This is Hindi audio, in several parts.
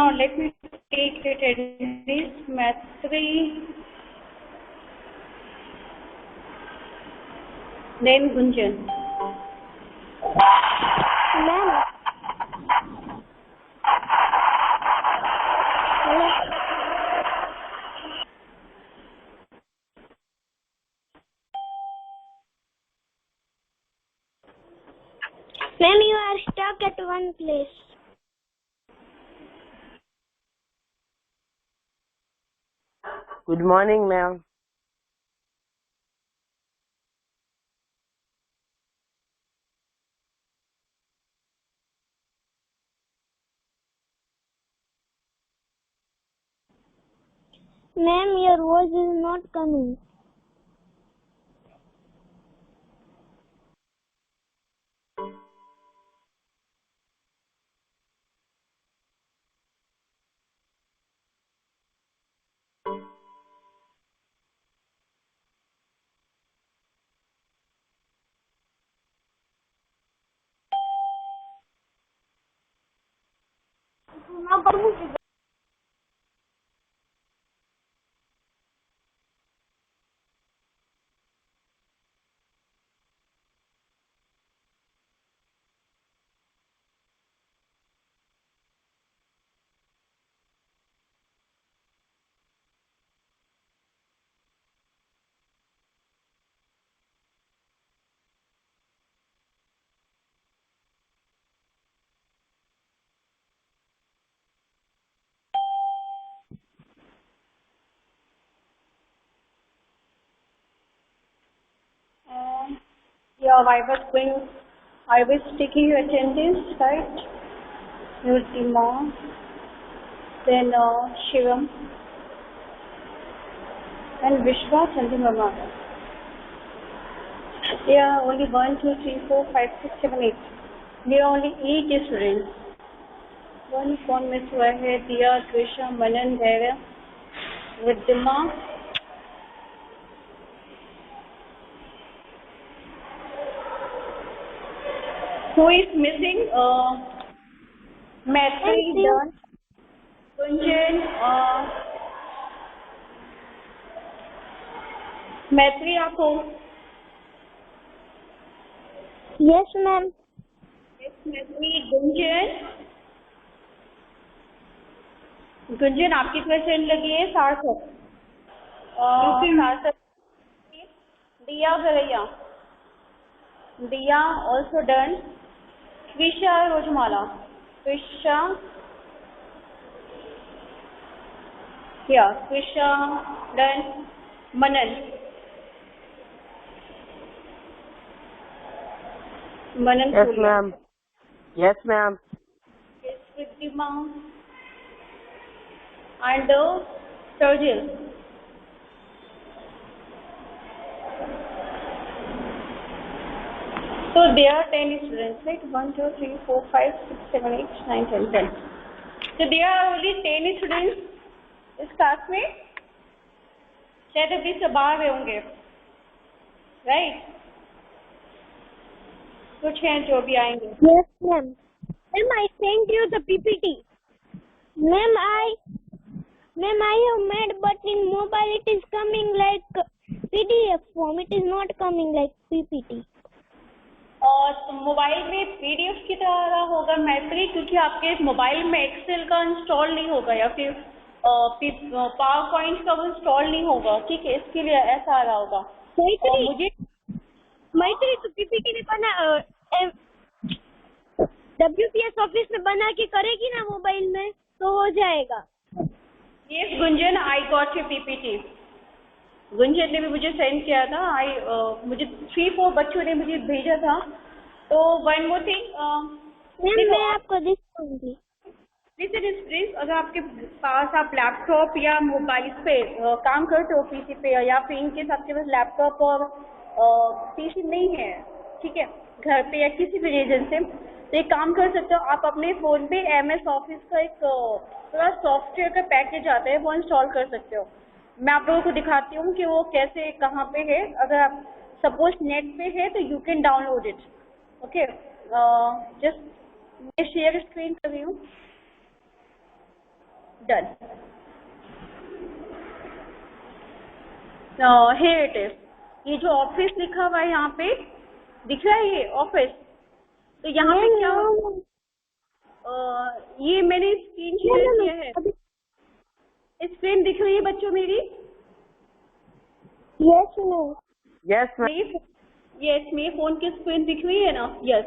now let me take the attendees. Maitri, then Gunjan. Ma'am. Hello. Ma'am, you are stuck at one place. Good morning, ma'am. Ma'am, your voice is not coming. Yeah, I was taking your attendance, right? Your Dima, then Shivam, and Vishwa Chandramama. There are only 1, 2, 3, 4, 5, 6, 7, 8. There are only 8 students. One कौन मिस हुआ है? दिया, कृष्णा, मनन, धैर्य, विद्यमा. Who is missing? Maitri, done. Gunjan, Maitri, आप हो? Yes, ma'am. Yes, Maitri. Gunjan, आपकी क्वेश्चन लगी है सार्थक. सार्थक. दिया भरैया. दिया also done. Trisha Rojmala. Trisha. Yeah, Trisha done. Manan. Manan. Yes, ma'am. Yes, ma'am. Yes, Riddhima. And Sergil. So there are 10 students, right? 1, 2, 3, 4, 5, 6, 7, 8, 9, 10, 10. So there are only 10 students इस क्लास में. शायद अभी सब आ रहे होंगे, राइट? कुछ हैं जो भी आएंगे. Yes, ma'am. Ma'am, I sent you the PPT. Ma'am, I have made, but in mobile it is coming like PDF form. It is not coming like PPT. और मोबाइल में पीडीएफ की तरह होगा मैत्री, क्योंकि आपके मोबाइल में एक्सेल का इंस्टॉल नहीं होगा या फिर पावर पॉइंट का वो इंस्टॉल नहीं होगा. ठीक है, इसके लिए ऐसा आ रहा होगा. मैत्री तो पीपीटी में बना WPS ऑफिस में बना के करेगी ना मोबाइल में तो हो जाएगा. Yes Gunjan, I got your PPT. Gunjan ने भी मुझे सेंड किया था. मुझे 3-4 बच्चों ने मुझे भेजा था. तो वन मोर थिंग, मैं आपको दिखाऊंगी. प्लीज अगर आपके पास आप लैपटॉप या मोबाइल पे काम करते हो पीसी पे, या फिर इनकेस आपके पास लैपटॉप और पीसी नहीं है, ठीक है, घर पे या किसी भी रीजन से, तो एक काम कर सकते हो आप अपने फ़ोन पे MS ऑफिस का एक थोड़ा सॉफ्टवेयर का पैकेज आता है, वो इंस्टॉल कर सकते हो. मैं आप लोगों को दिखाती हूँ कि वो कैसे कहाँ पे है. अगर आप सपोज नेट पे है तो you can download it. Okay, just मैं शेयर स्क्रीन कर रही हूँ. डन। हियर इट इज, ये जो ऑफिस लिखा हुआ है यहाँ पे दिख रहा है, ये ऑफिस। तो यहाँ पे क्या ये मैंने स्क्रीन शेयर किया है, स्क्रीन दिख रही है बच्चों मेरी? Yes ma'am. Yes, ma'am. Yes, मेरे फोन की स्क्रीन दिख रही है ना? यस।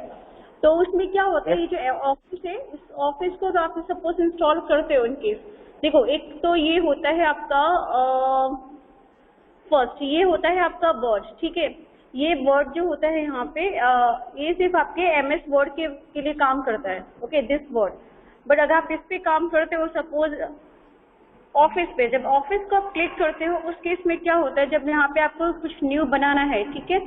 तो उसमें क्या होता है, ये जो ऑफिस है, इस ऑफिस को तो आप सपोज इंस्टॉल करते हो इनकेस, देखो एक तो ये होता है आपका फर्स्ट, ये होता है आपका वर्ड, ठीक है। ये वर्ड जो होता है यहाँ पे ये सिर्फ आपके MS वर्ड के लिए काम करता है, ओके, दिस वर्ड। बट अगर आप इस पे काम करते हो, सपोज ऑफिस पे, जब ऑफिस को आप क्लिक करते हो उस केस में क्या होता है, जब यहाँ पे आपको कुछ न्यू बनाना है, ठीक है,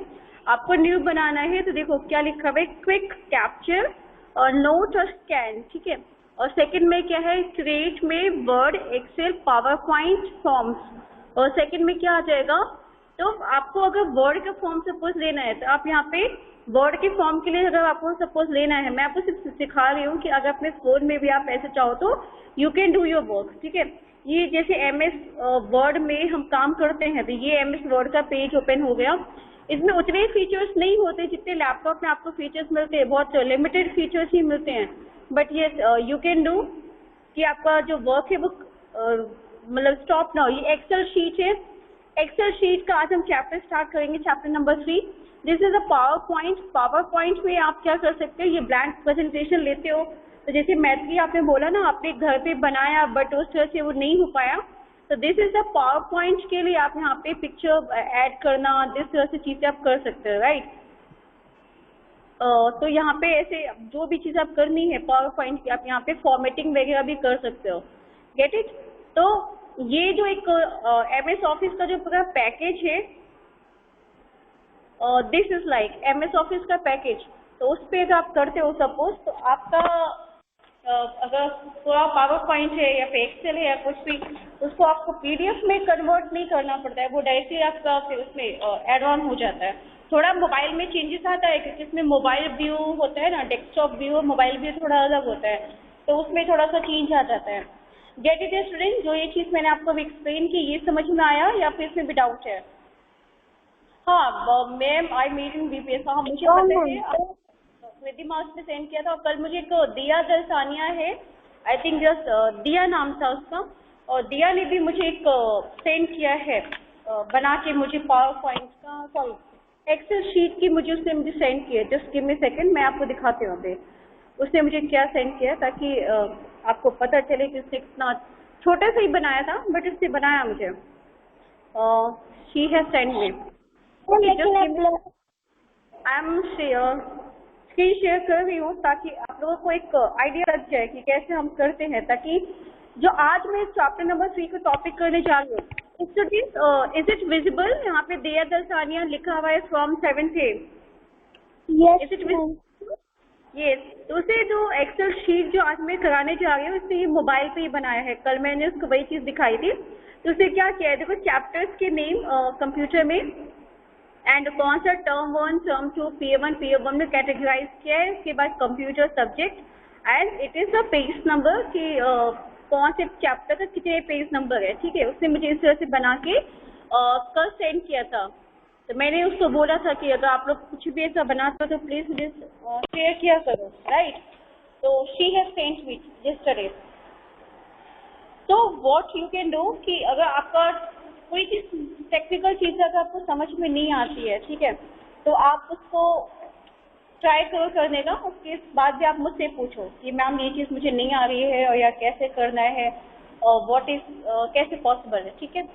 आपको न्यू बनाना है, तो देखो क्या लिखा हुआ है, क्विक कैप्चर और नोट और स्कैन, ठीक है। और सेकंड में क्या है, क्रिएट में Word, Excel, PowerPoint, Forms. और सेकंड में क्या आ जाएगा, तो आपको अगर वर्ड का फॉर्म सपोज लेना है तो आप यहाँ पे वर्ड के फॉर्म के लिए अगर आपको सपोज लेना है, मैं आपको सिर्फ सिखा रही हूँ कि अगर अपने फोन में भी आप ऐसे चाहो तो you can do your work, ठीक है। ये जैसे MS वर्ड में हम काम करते हैं, तो ये MS वर्ड का पेज ओपन हो गया। इसमें उतने फीचर्स नहीं होते जितने लैपटॉप में आपको फीचर्स मिलते हैं, बहुत लिमिटेड फीचर्स ही मिलते हैं। बट ये यू कैन डू कि आपका जो वर्क है वो मतलब स्टॉप ना हो। ये एक्सेल शीट है, एक्सेल शीट का आज हम चैप्टर स्टार्ट करेंगे, chapter number 3। This is a power point. Power point में आप क्या कर सकते हो, ये ब्लैंक प्रेजेंटेशन लेते हो, तो जैसे मैथली आपने बोला ना, आपने घर पे बनाया बट उस तरह से वो नहीं हो पाया, तो this is the power point के लिए आप यहाँ पे पिक्चर ऐड करना, दिस तरह से चीजें आप कर सकते हो, राइट। तो यहाँ पे ऐसे जो भी चीज आप करनी है पावर पॉइंट की, आप यहाँ पे फॉर्मेटिंग वगैरह भी कर सकते हो, गेट इट। तो ये जो एक MS ऑफिस का जो पूरा पैकेज है, this is like MS office का पैकेज। तो उस पे अगर आप करते हो सपोज, तो आपका अगर पूरा पावर पॉइंट है या फिर एक्सेल है या कुछ भी, उसको आपको PDF में कन्वर्ट नहीं करना पड़ता है, वो डायरेक्टली आपका फिर उसमें एड ऑन हो जाता है। थोड़ा मोबाइल में चेंजेस आता है क्योंकि इसमें मोबाइल व्यू होता है ना, डेस्कटॉप व्यू और मोबाइल व्यू थोड़ा अलग होता है, तो उसमें थोड़ा सा चेंज आ जाता है। गेट इट स्टूडेंट, जो ये चीज मैंने आपको एक्सप्लेन की, ये समझ में आया या फिर इसमें भी डाउट है? हाँ मैम, आई मीटिंग VPS, हाँ मुझे पता है, रिद्धिमा उसने सेंड किया था। और कल मुझे एक दिया दलसानिया है, आई थिंक जस्ट दिया नाम था उसका, और दिया ने भी मुझे एक सेंड किया है बना के मुझे पावर पॉइंट का, सॉरी एक्सेल शीट की मुझे उसने मुझे सेंड किया। जस्ट गिव मी सेकंड, मैं आपको दिखाती हूँ अभी उसने मुझे क्या सेंड किया, ताकि आपको पता चले कि उसने कितना छोटा सा ही बनाया था, बट उसने बनाया मुझे। She has send me, I am screen share कर रही हूँ ताकि आप लोगों को एक आइडिया लग जाए कि कैसे हम करते हैं, ताकि जो आज मैं चैप्टर नंबर 3 को टॉपिक करने जा रही हूँ। Students, is it visible? यहाँ पे दिया दलसानिया लिखा हुआ है from 7th A। Yes is it visible? Yes. तो उसे जो एक्सेल शीट जो आज मैं कराने जा रही हूँ, इससे ये मोबाइल पे ही बनाया है। कल मैंने उसको वही चीज दिखाई थी। तो उसे क्या किया है, देखो चैप्टर्स के नेम कंप्यूटर में एंड कौन सा टर्म 1, टर्म 2, PA1, PA1 में कैटेगराइज किया है। उसके बाद computer subject and it is a page number कि कौन से चैप्टर का कितने पेज नंबर है, ठीक है। उसने मुझे इस तरह से बना के कल सेंड किया था। तो मैंने उसको बोला था कि अगर आप लोग कुछ भी ऐसा बनाते हो तो प्लीज मुझे शेयर किया करो, राइट। तो she has sent me yesterday. तो व्हाट यू कैन डू कि अगर आपका कोई चीज टेक्निकल चीज अगर आपको समझ में नहीं आती है, ठीक है, तो आप उसको ट्राई करो करने का। उसके बाद भी आप मुझसे पूछो कि मैम ये चीज मुझे नहीं आ रही है, और या कैसे करना है, और व्हाट इज कैसे पॉसिबल है, ठीक है।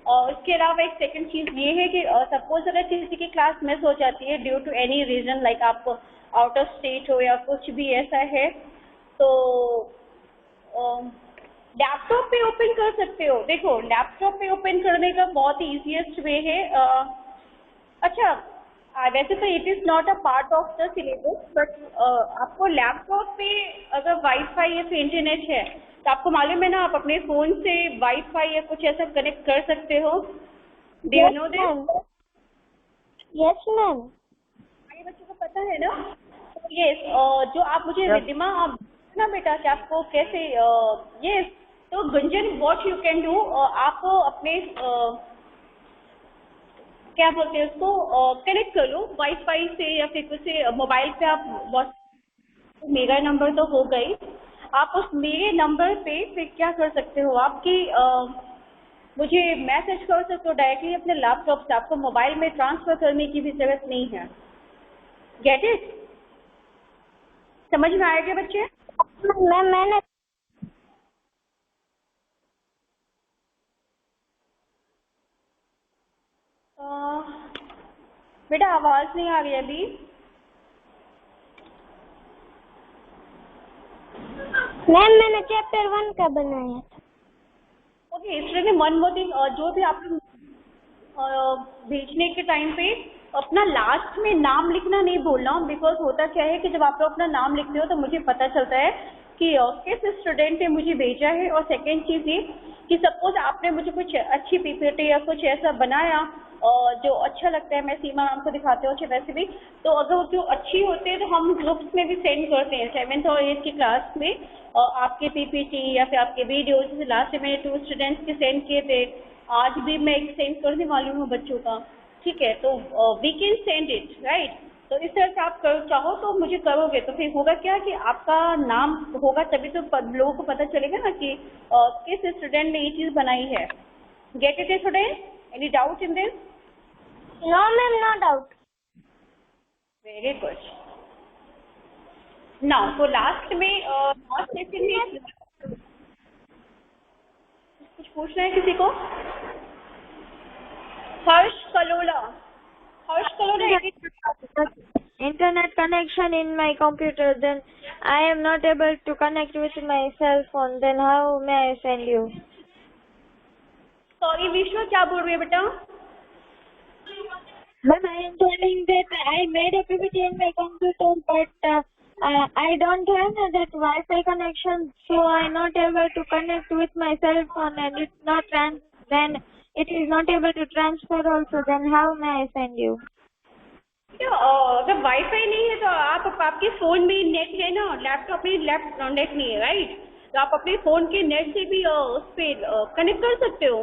और इसके अलावा एक सेकंड चीज ये है कि सपोज अगर किसी की क्लास मिस हो जाती है due to any reason, like आप आउट ऑफ स्टेट हो या कुछ भी ऐसा है, तो लैपटॉप पे ओपन कर सकते हो। देखो लैपटॉप पे ओपन करने का बहुत ही इजीएस्ट वे है। अच्छा, वैसे तो it is not a part of the syllabus, but आपको लैपटॉप पे अगर वाईफाई या फिर इंटरनेट है तो आपको मालूम है ना, आप अपने फोन से वाईफाई या कुछ ऐसा कनेक्ट कर सकते हो। Do you know this? Yes ma'am. ये बच्चों को पता है ना? तो ये जो आप मुझे रिद्धिमा आप ना बेटा कि आपको कैसे ये तो Gunjan what you can do, आप अपने क्या बोलते हैं उसको, कनेक्ट कर लो वाईफाई से या फिर कुछ मोबाइल पे आप मेरा नंबर तो हो गई, आप उस मेरे नंबर पे फिर क्या कर सकते हो आपकी मुझे मैसेज कर सकते हो डायरेक्टली अपने लैपटॉप से, आपको मोबाइल में ट्रांसफर करने की भी जरूरत नहीं है। Get it? समझ में आएगा बच्चे? मैंने बेटा आवाज नहीं आ रही अभी। मैंने चैप्टर 1 का बनाया था। ओके, इसलिए वन मोर थिंग, जो भी आप भेजने के टाइम पे अपना लास्ट में नाम लिखना नहीं भूलना, बिकॉज होता क्या है कि जब आप लोग अपना नाम लिखते हो तो मुझे पता चलता है कि किस स्टूडेंट ने मुझे भेजा है। और सेकेंड चीज़ ये कि सपोज आपने मुझे कुछ अच्छी पीपीटी या कुछ ऐसा बनाया जो अच्छा लगता है, मैं सीमा मैम को दिखाते हो वैसे भी, तो अगर वो जो अच्छी होते हैं तो हम ग्रुप्स में भी सेंड करते हैं 7th और 8th की क्लास में आपके पीपीटी या फिर आपके वीडियो। जैसे लास्ट में मैंने 2 स्टूडेंट्स के सेंड किए थे, आज भी मैं एक सेंड करने वाली हूँ बच्चों का, ठीक है? तो we can send it, right? तो इस तरह से आप चाहो तो मुझे करोगे तो फिर होगा क्या कि आपका नाम होगा, तभी तो लोगों को पता चलेगा ना कि किस स्टूडेंट ने ये चीज़ बनाई है। Get it student? Any doubt in this? No ma'am, no doubt. Very good. Now तो लास्ट में लास्ट सेशन में कुछ पूछना है किसी को? Harsh Kalola, Internet connection in my computer, then I am not able to connect with my cell phone, then how may I send you? Sorry विश्व, क्या बोल रही है बेटा? Ma'am, I am telling that I made a PPT in my computer, but I don't have that Wi-Fi connection, so I am not able to connect with my cell phone, and it's not then it is not able to transfer also, then how may I send you? अगर वाईफाई नहीं है तो आपके फोन में नेट है ना, लैपटॉप में नेट नहीं है, राइट? तो आप अपने फोन के नेट से भी उस पर कनेक्ट कर सकते हो।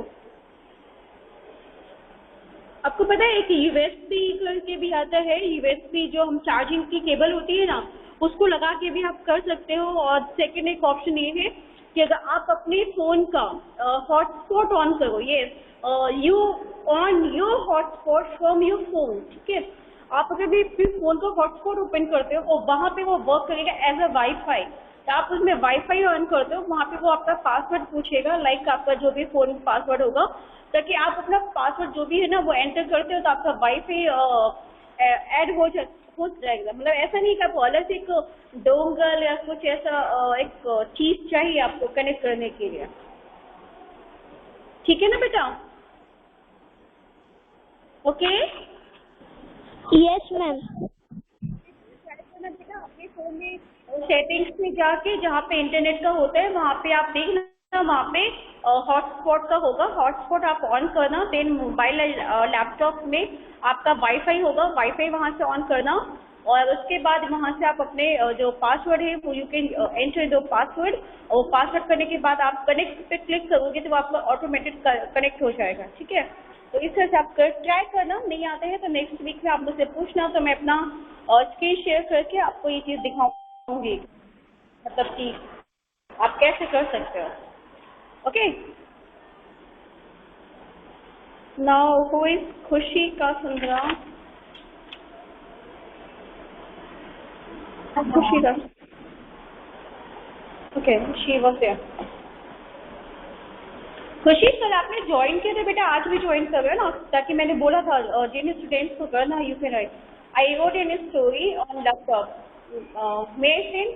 आपको पता है कि यूएसबी करके भी आता है, यूएसबी जो हम चार्जिंग की केबल होती है ना, उसको लगा के भी आप कर सकते हो। और सेकेंड एक ऑप्शन ये है कि अगर आप अपने फोन का हॉटस्पॉट ऑन करो, ये you on your hotspot from your phone, ठीक है? आप अगर भी फोन का हॉटस्पॉट ओपन करते हो और वहाँ पे वो वर्क करेगा एज अ वाईफाई, तो आप उसमें वाईफाई ऑन करते हो, वहाँ पे वो आपका पासवर्ड पूछेगा, लाइक आपका जो भी फोन पासवर्ड होगा, ताकि आप अपना पासवर्ड जो भी है ना वो एंटर करते हो तो आपका वाईफाई ऐड हो जाएगा। मतलब ऐसा नहीं कि आपको अलग से एक डोंगल या कुछ ऐसा एक चीज चाहिए आपको कनेक्ट करने के लिए, ठीक है ना बेटा? Okay, yes ma'am. अपने फोन में सेटिंग्स में जाके जहाँ पे इंटरनेट का होता है वहाँ पे आप देखना, वहाँ पे हॉटस्पॉट का होगा, हॉटस्पॉट आप ऑन करना, देन मोबाइल लैपटॉप में आपका वाईफाई होगा, वाईफाई वहाँ से ऑन करना, और उसके बाद वहाँ से आप अपने जो पासवर्ड है वो यू कैन एंटर दो पासवर्ड, और पासवर्ड करने के बाद आप कनेक्ट पे क्लिक करोगे तो वो आपका ऑटोमेटिक कनेक्ट हो जाएगा, ठीक है? तो इस तरह से आप ट्राई करना, नहीं आते हैं तो नेक्स्ट वीक में आप मुझसे पूछना, तो मैं अपना स्क्रीन शेयर करके आपको ये चीज़ दिखाऊंगी, मतलब कि आप कैसे कर सकते हो। ओके, नाउ हु इज खुशी का सुंदरा? खुशी का, ओके, शी वाज देयर। खुशी सर आपने ज्वाइन किया था बेटा, आज भी ज्वाइन कर रहे हो ना, ताकि मैंने बोला था जिन स्टूडेंट्स को करना you can write, I wrote an story on laptop, may I send?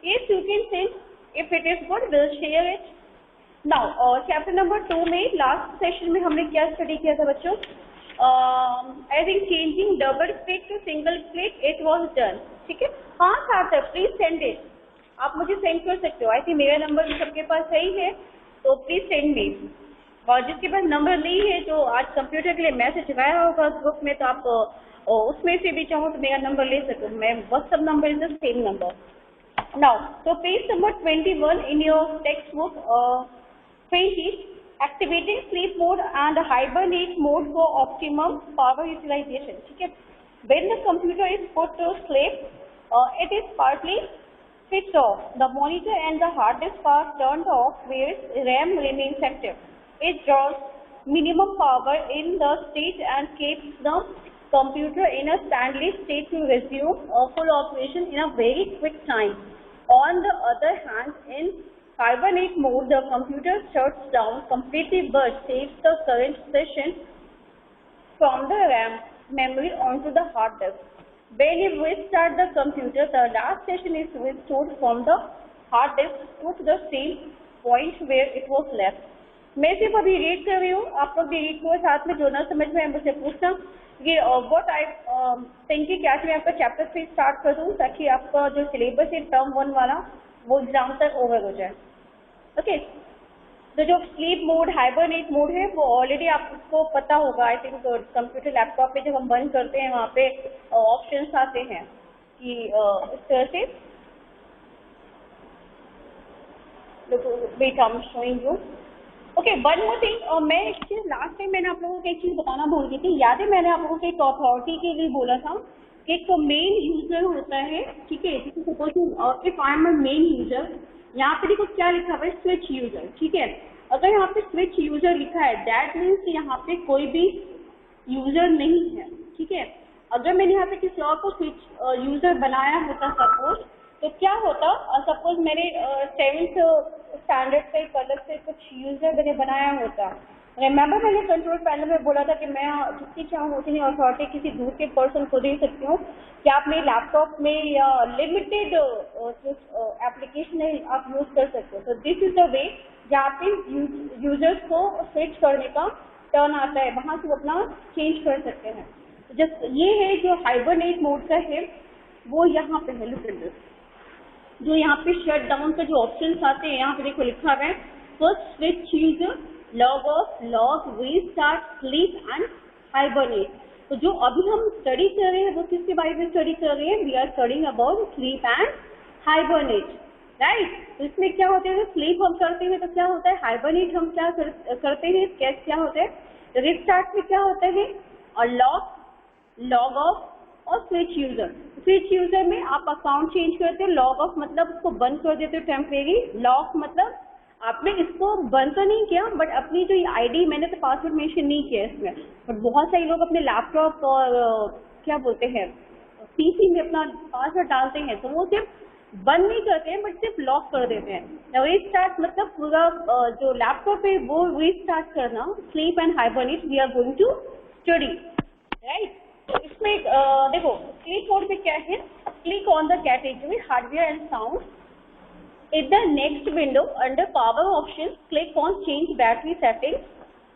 Yes you can send, if it is good will share it. Now chapter number 2 में लास्ट सेशन में हमने क्या स्टडी किया था बच्चों? I think changing double click to single click, it was done, ठीक है? हाँ सार्थक, प्लीज सेंड इट, आप मुझे सेंड कर सकते हो। आई थिंक मेरा नंबर भी सबके पास सही है, तो प्लीज सेंड मी। और जिसके पास नंबर नहीं है, जो आज कंप्यूटर के लिए मैसेज आया होगा ग्रुप में, तो आप उसमें से भी चाहो तो मेरा नंबर ले सकते हो, मैं WhatsApp number is the same number. Now तो page number 21 in your textbook, 20. Activating sleep mode and hibernate mode for optimum power utilization. ठीक है, when the computer is put to sleep, it is partly switched off. The monitor and the hard disk are turned off, whereas RAM remains active. It draws minimum power in the state and keeps the computer in a standby state to resume full operation in a very quick time. On the other hand, in hibernate mode, the computer shuts down completely but saves the current session from the RAM memory onto the hard disk. When you restart the computer, the last session is restored from the hard disk to the same point where it was left. मैं सिर्फ अभी रीड कर रही हूँ, आप लोग भी रीड को साथ में जो ना समझ में मुझसे पूछना कि व्हाट आई थिंक कि क्या मैं आपका चैप्टर 3 स्टार्ट कर दूँ ताकि आपका जो सिलेबस है टर्म 1 वाला वो एग्जाम तक ओवर हो जाए. ओके, तो जो स्लीप मोड हाइबरनेट मोड है वो ऑलरेडी आपको पता होगा. आई थिंक कंप्यूटर लैपटॉप पे जब हम बंद करते हैं वहाँ पे ऑप्शंस आते हैं कि इस तरह से wait I am showing you. Okay, one more thing, मैं एक चीज लास्ट टाइम मैंने आप लोगों को एक चीज बताना भूल गई थी. याद है मैंने आप लोगों को एक अथॉरिटी के लिए बोला था कि एक मेन यूजर होता है. ठीक है, suppose if I am a main user, यहाँ पे देखो क्या लिखा हुआ है, स्विच यूजर. ठीक है, अगर यहाँ पे स्विच यूजर लिखा है दैट मीन्स यहाँ पे कोई भी यूजर नहीं है. ठीक है, अगर मैंने यहाँ पे किसी और को स्विच यूजर बनाया होता सपोज, तो क्या होता, सपोज मैंने 7th स्टैंडर्ड पे एक अलग से कुछ यूजर मैंने बनाया होता. रिमेंबर मैंने कंट्रोल पैनल में बोला था कि मैं जितनी चाहूँ उतनी अथॉरिटी किसी दूर के पर्सन को दे सकती हूँ कि आप मेरे लैपटॉप में या लिमिटेड एप्लीकेशन है आप यूज कर सकते हो. तो दिस इज द वे जहाँ पे यूजर्स को स्विच करने का टर्न आता है, वहाँ से वो अपना चेंज कर सकते हैं. जस्ट ये है जो हाइबरनेट मोड का है वो यहाँ पे है. लुक एट दिस, जो यहाँ पे शट डाउन का जो ऑप्शन आते हैं यहाँ पे देखो लिखा हुआ है first switch user, log of, log, restart, sleep and hibernate. तो जो अभी हम स्टडी कर रहे हैं वो किसके बारे में स्टडी कर रहे हैं? We are studying about sleep and hibernate, right. तो इसमें क्या होता है, स्लीप हम करते हैं तो क्या होता है, हाइबरनेट हम क्या करते हैं, क्या होता है, रिस्टार्ट में क्या होता है, और लॉग ऑफ और स्विच यूजर. स्विच यूजर में आप अकाउंट चेंज करते हो, लॉग ऑफ मतलब उसको बंद कर देते हो टेम्परेरी, लॉक मतलब आपने इसको बंद तो नहीं किया बट अपनी जो आईडी, मैंने तो पासवर्ड मेंशन नहीं किया इसमें, बट बहुत सारे लोग अपने लैपटॉप और क्या बोलते हैं पीसी में अपना पासवर्ड डालते हैं तो वो सिर्फ बंद नहीं करते हैं बट सिर्फ लॉक कर देते हैं. रीस्टार्ट मतलब पूरा जो लैपटॉप है वो रीस्टार्ट करना. Sleep and hibernate we are going to study, right. तो इसमें देखो स्लीप मोड में क्या है, click on the category hardware and sound. In the next window under power options, click on change battery settings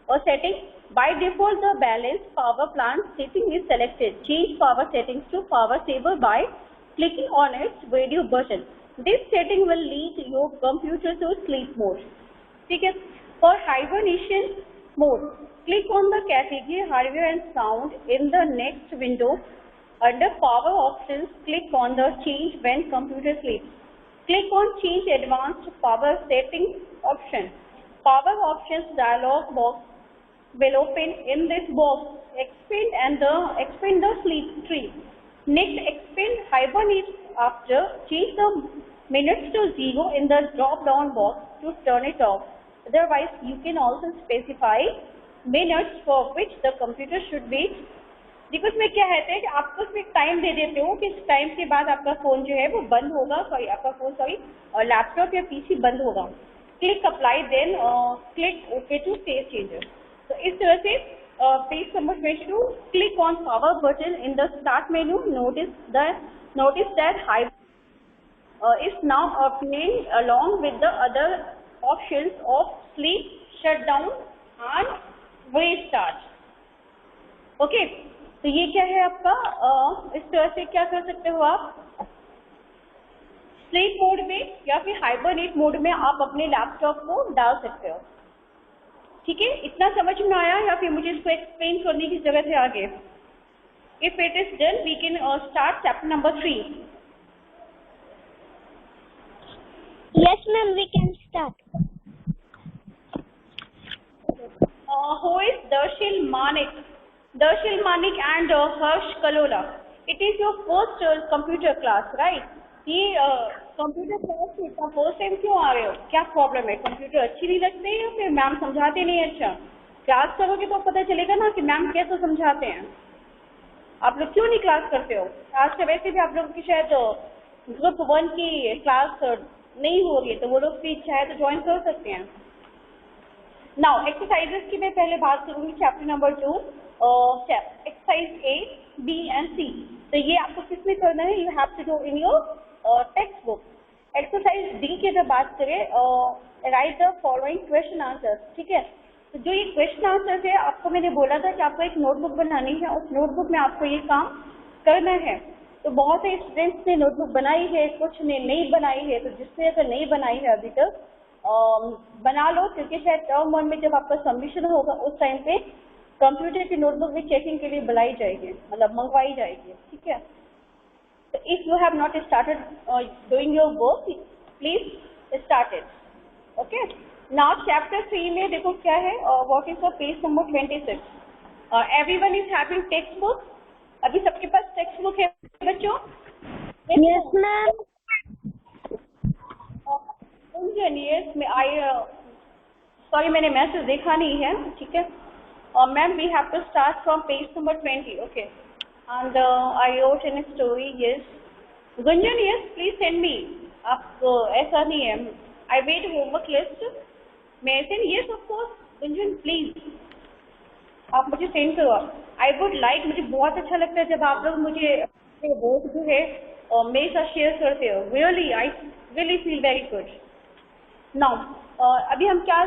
or setting. By default, the balance power plan setting is selected. Change power settings to power saver by clicking on its radio button. This setting will lead your computer to sleep mode. ठीक है. For hibernation mode, click on the category hardware and sound in the next window. Under power options, click on the change when computer sleeps. Click on change advanced power settings option. Power options dialog box will open. In this box, expand the sleep tree. Next, expand hibernate after. Change the minutes to 0 in the drop down box to turn it off. Otherwise, you can also specify minutes for which the computer should be. देखो इसमें क्या है कि आपको उसमें टाइम दे देते हो कि इस टाइम के बाद आपका फोन जो है वो बंद होगा, आपका फोन और लैपटॉप या पीसी बंद होगा. Click apply then click okay to save changes. तो इस तरह से page number 22, click on power button in the start menu. Notice that hiber is now appearing along with the other options of sleep, shut down and restart. Okay, तो ये क्या है आपका, इस तरह से क्या कर सकते हो आप स्लीप मोड में या फिर हाइबरनेट मोड में आप अपने लैपटॉप को डाल सकते हो. ठीक है, इतना समझ में आया या फिर मुझे इसको एक्सप्लेन करने की जरूरत है आगे? If it is done we can start chapter number 3. Yes, ma'am, we can start. who is Darshil Manik and Harsh Kalola. It is your first computer class, right? ये कंप्यूटर क्लास का फर्स्ट टाइम क्यों आ रहे हो? क्या प्रॉब्लम है? कंप्यूटर अच्छी नहीं लगती है या फिर मैम समझाते नहीं अच्छा? क्लास करोगे तो पता चलेगा ना कि मैम कैसे समझाते हैं। आप लोग क्यों नहीं क्लास करते हो? आज से वैसे भी आप लोगों की शायद ग्रुप 1 की क्लास नहीं हो रही है, तो वो लोग भी चाहे तो ज्वाइन कर सकते हैं। नाउ एक्सरसाइजेस की मैं पहले बात करूंगी। Chapter number 2 exercise A, B and C। तो ये आपको किस में करना है? You have to do in your textbook. Exercise D की अगर बात करें, write the following question answers. ठीक है, तो जो ये क्वेश्चन आंसर्स है, आपको मैंने बोला था कि आपको एक नोटबुक बनानी है, उस नोटबुक में आपको ये काम करना है। तो बहुत से स्टूडेंट्स ने नोटबुक बनाई है, कुछ ने नहीं बनाई है। तो जिसने अगर नहीं बनाई है अभी तक बना लो, क्योंकि शायद टर्म 1 में जब आपका सबमिशन होगा उस टाइम पे कंप्यूटर की नोटबुक भी चेकिंग के लिए बुलाई जाएगी, मतलब मंगवाई जाएगी। ठीक है, तो if you have not started doing your work, please start it. Okay, now chapter 3 में देखो क्या है, what is page number 26। Everyone is having textbook. अभी सबके पास टेक्स्ट बुक है बच्चों? Yes, ma'am. यस, सॉरी मैंने मैसेज देखा नहीं है। ठीक है ma'am, we have to start from page number 20। Okay, and I wrote in story. Yes Gunjan, yes please send me. आप ऐसा नहीं है, आई वेट होमवर्क लिस्ट। मैं send, yes of course Gunjan, please आप मुझे सेंड करो। आई वुड लाइक, मुझे बहुत अच्छा लगता है जब आप लोग मुझे अपने वर्क जो है मेरे साथ शेयर करते हो। Really I really feel very good. Now अभी हम क्या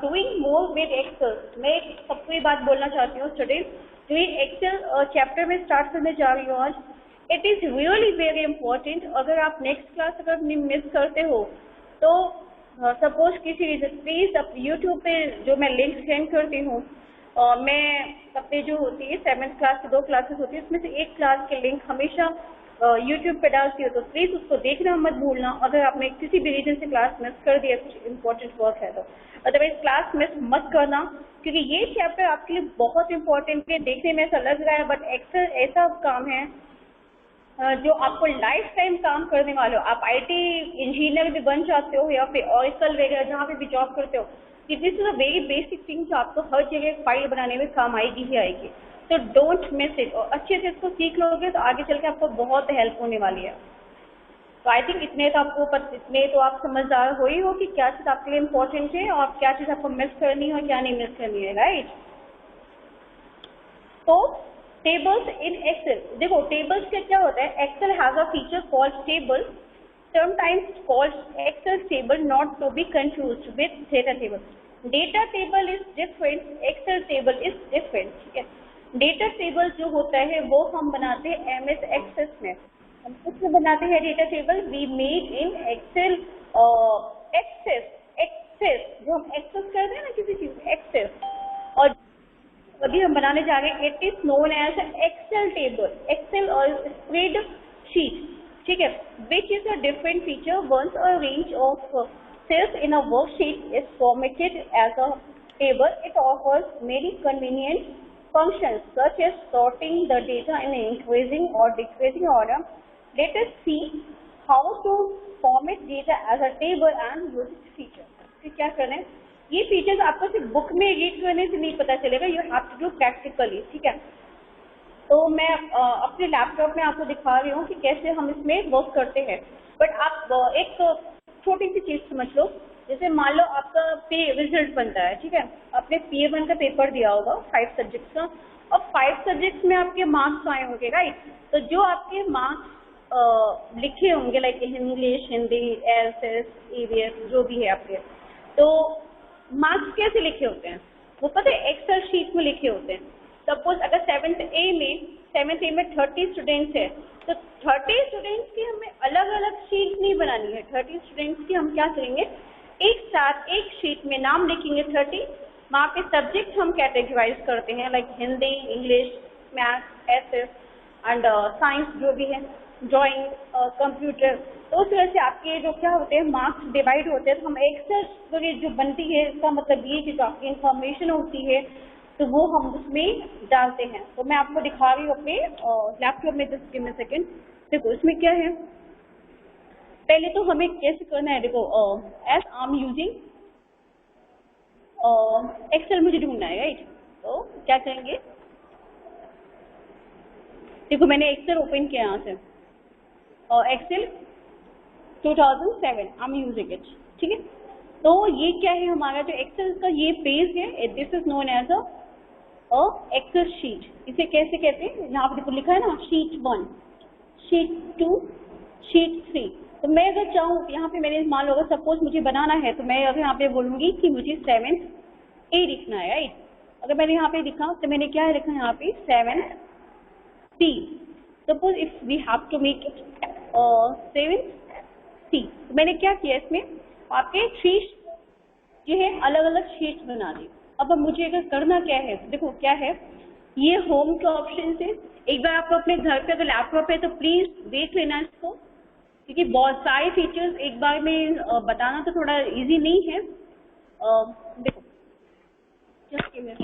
डूइंग मोर विद एक्सेल। मैं सबको ये बात बोलना चाहती हूँ स्टूडेंट, जो ये एक्सेल चैप्टर में स्टार्ट करने जा रही हूँ आज, it is really very important. अगर आप नेक्स्ट क्लास अगर मिस करते हो तो सपोज किसी रीजन, प्लीज अब यूट्यूब पे जो मैं लिंक सेंड करती हूँ, मैं अपने जो होती है 7th क्लास की 2 क्लासेस होती है, उसमें से एक क्लास के लिंक हमेशा यूट्यूब पे डालती हो, तो प्लीज उसको देखना मत भूलना। अगर आपने किसी भी रीजन से क्लास मिस कर दिया, कुछ इंपॉर्टेंट वर्क है तो अदरवाइज क्लास मिस मत करना, क्योंकि ये चैप्टर आपके लिए बहुत इंपॉर्टेंट है। देखने में ऐसा लग रहा है, बट एक्सेल ऐसा काम है जो आपको लाइफ टाइम काम करने वाले हो। आप IT इंजीनियर भी बन जाते हो या फिर ऑरेकल वगैरह जहाँ पे भी जॉब करते हो, कि this is a very basic thing जो आपको हर जगह फाइल बनाने में काम आएगी ही आएगी। तो डोंट मिस इट, और अच्छे से इसको सीख लोगे तो आगे चल के आपको बहुत हेल्प होने वाली है। तो आई थिंक इतने तो आप समझदार हो ही हो कि क्या चीज़ आपके लिए इम्पोर्टेंट है और क्या चीज़ आपको मिस करनी है और क्या नहीं मिस करनी है, राइट? तो टेबल्स इन एक्सेल, देखो टेबल्स का क्या होता है, Excel has a feature called table, sometimes called Excel table, not to be confused with data table. Data table is different, Excel table is different. ठीक है, डेटा टेबल जो होता है वो हम बनाते हैं MS Access में। हम किसमें बनाते हैं data table? We made in Excel Access, जो हम एक्सेस करते हैं ना किसी चीज, एक्सेस। और अभी हम बनाने जा रहे हैं, it is known as Excel table, Excel और स्प्रेड शीट। ठीक है, which is a different feature once a range of cells in a worksheet is formatted as a table. It offers many convenient functions such as sorting the data in increasing or decreasing order. Let us see how to format data as a table and use its feature. फिर क्या करना है, ये फीचर्स आपको सिर्फ बुक में रीड करने से नहीं पता चलेगा, you have to do practically. ठीक है, तो मैं अपने लैपटॉप में आपको दिखा रही हूँ कि कैसे हम इसमें वर्क करते हैं। बट आप एक छोटी सी चीज समझ लो, जैसे मान लो आपका रिजल्ट बनता है। ठीक है, आपने PA1 का पेपर दिया होगा 5 सब्जेक्ट्स का, और 5 सब्जेक्ट्स में आपके मार्क्स आए होंगे, राइट? तो जो आपके मार्क्स लिखे होंगे like English, Hindi, LSS, EVS जो भी है आपके, तो मार्क्स कैसे लिखे होते हैं वो पता है? एक्सेल शीट में लिखे होते हैं। सपोज अगर 7th A में 30 स्टूडेंट्स है, तो 30 स्टूडेंट्स की हमें अलग अलग शीट नहीं बनानी है। 30 स्टूडेंट्स की हम क्या करेंगे, एक साथ एक शीट में नाम लिखेंगे 30, वहाँ पे सब्जेक्ट हम कैटेगराइज करते हैं like Hindi, English, maths, SS and science जो भी है। ड्राइंग, कंप्यूटर, तो उस तरह से आपके जो क्या होते हैं मार्क्स डिवाइड होते हैं। तो हम एक्सेल जो बनती है इसका मतलब ये कि जो आपकी इंफॉर्मेशन होती है तो वो हम उसमें डालते हैं। तो मैं आपको दिखा रही हूँ अपने लैपटॉप में, जस्ट गिव मी सेकेंड। देखो इसमें क्या है, पहले तो हमें कैसे करना है, देखो as I am using Excel मुझे ढूंढना है, राइट। तो क्या करेंगे, देखो मैंने एक्सेल ओपन किया यहाँ से, और Excel 2007 I am using it, ठीक है। तो ये क्या है हमारा जो एक्सेल का ये पेज है, this is known as a Excel sheet. इसे कैसे कहते हैं, यहाँ पे देखो लिखा है ना, शीट 1, शीट 2, शीट 3। तो मैं अगर चाहूँ यहाँ पे मैंने मान लो अगर सपोज मुझे बनाना है तो मैं अगर यहाँ पे बोलूंगी कि मुझे 7th A लिखना है, राइट। अगर मैंने यहाँ पे लिखा तो मैंने क्या लिखा यहाँ पे 7th C। Suppose if we have to make it 7th C, तो मैंने क्या किया इसमें आपके 3 जो है अलग अलग शीट्स बना दी। अब मुझे अगर करना क्या है, देखो क्या है, ये होम के ऑप्शन से एक बार आपको अपने घर पे अगर लैपटॉप है तो प्लीज देख लेना इसको, क्योंकि बहुत सारे फीचर्स एक बार में बताना तो थोड़ा इजी नहीं है। देखो जस्ट गिव मी,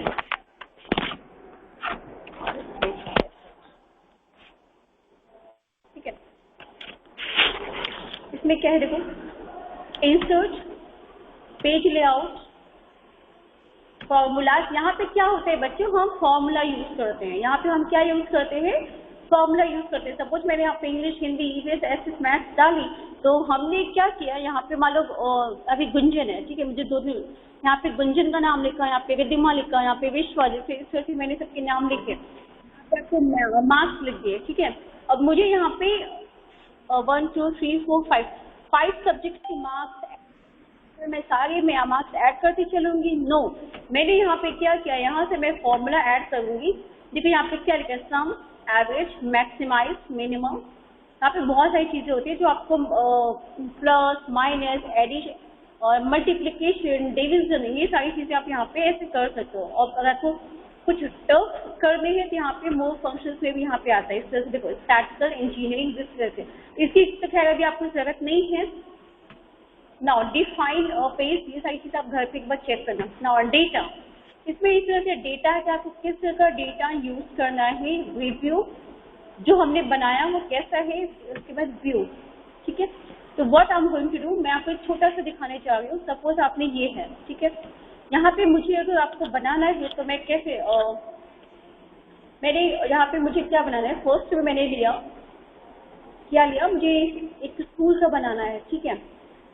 ठीक है। इसमें क्या है, देखो इंसर्ट, पेज लेआउट, फॉर्मूलाज। यहाँ पे क्या होता है बच्चों, हम फॉर्मूला यूज करते हैं। यहाँ पे हम क्या यूज करते हैं, फॉर्मूला यूज करते हैं। सपोज मैंने यहाँ पे English, Hindi, EVS, SS, maths डाली, तो हमने क्या किया, यहाँ पे मान लो अभी गुंजन है, ठीक है, मुझे दो यहाँ पे गुंजन का नाम लिखा, यहाँ पे रिद्धिमा लिखा, यहाँ पे विश्वा, जैसे इस तरह से मैंने सबके नाम लिखे, आपको मार्क्स लिख दिए, ठीक है। अब मुझे यहाँ पे 1 2 3 4 5 सब्जेक्ट के मार्क्स, मैं सारे में मार्क्स ऐड करती चलूंगी, नो। मैंने यहाँ पे क्या किया, यहाँ से मैं फॉर्मूला ऐड करूंगी। देखिए यहाँ पे क्या लिखा है, सम, एवरेज, मैक्सिमाइज, मिनिमम। यहाँ पे बहुत सारी चीजें होती है जो आपको प्लस, माइनस, एडिशन और मल्टीप्लीकेशन, डिविजन, ये सारी चीजें आप यहाँ पे ऐसे कर सकते हो। और अगर आपको कुछ टफ करने हैं तो यहाँ पे मोर फंक्शंस में भी यहाँ पे आता है। इस तरह से देखो स्टैटिस्टिकल, इंजीनियरिंग, जिस तरह से इसकी तो खैर अभी आपको जरूरत नहीं है। नाउ डिफाइन पेज, ये सारी चीजें आप घर पे एक बार चेक करना। नाउ डेटा, इसमें इस तरह से डेटा है कि आपको किस तरह का डेटा यूज करना है। रिव्यू, जो हमने बनाया वो कैसा है, उसके बाद व्यू, ठीक है। तो what I am going to do, मैं आपको एक छोटा सा दिखाने जा रही हूँ। सपोज आपने ये है, ठीक है, यहाँ पे मुझे अगर आपको बनाना है तो मैं कैसे मैंने यहाँ पे मुझे क्या बनाना है, फर्स्ट में मैंने क्या लिया, मुझे एक स्कूल का बनाना है, ठीक है।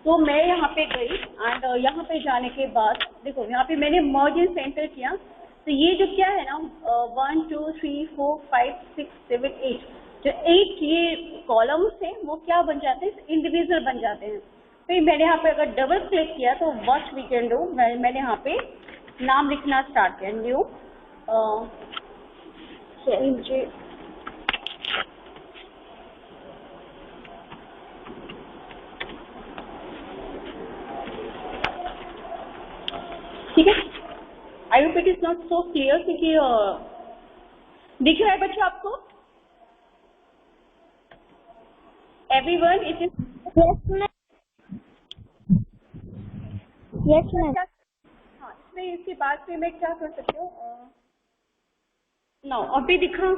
तो मैं यहाँ पे गई एंड यहाँ पे जाने के बाद देखो यहाँ पे मैंने मर्ज इन सेंटर किया। तो ये जो क्या है ना 1 2 3 4 5 6 7 8, जो 8 ये कॉलम्स हैं वो क्या बन जाते हैं, इंडिविजुअल बन जाते हैं। फिर मैंने यहाँ पे अगर डबल क्लिक किया तो व्हाट वी कैन डू, मैंने यहाँ पे नाम लिखना स्टार्ट किया, न्यू चेंज, ठीक है। I hope it is not so clear, क्योंकि दिख रहा है बच्चों आपको, everyone it is, yes ma'am. हाँ, इसमें इसके बाद फिर मैं क्या कर सकती हूँ, नाउ अभी दिखा।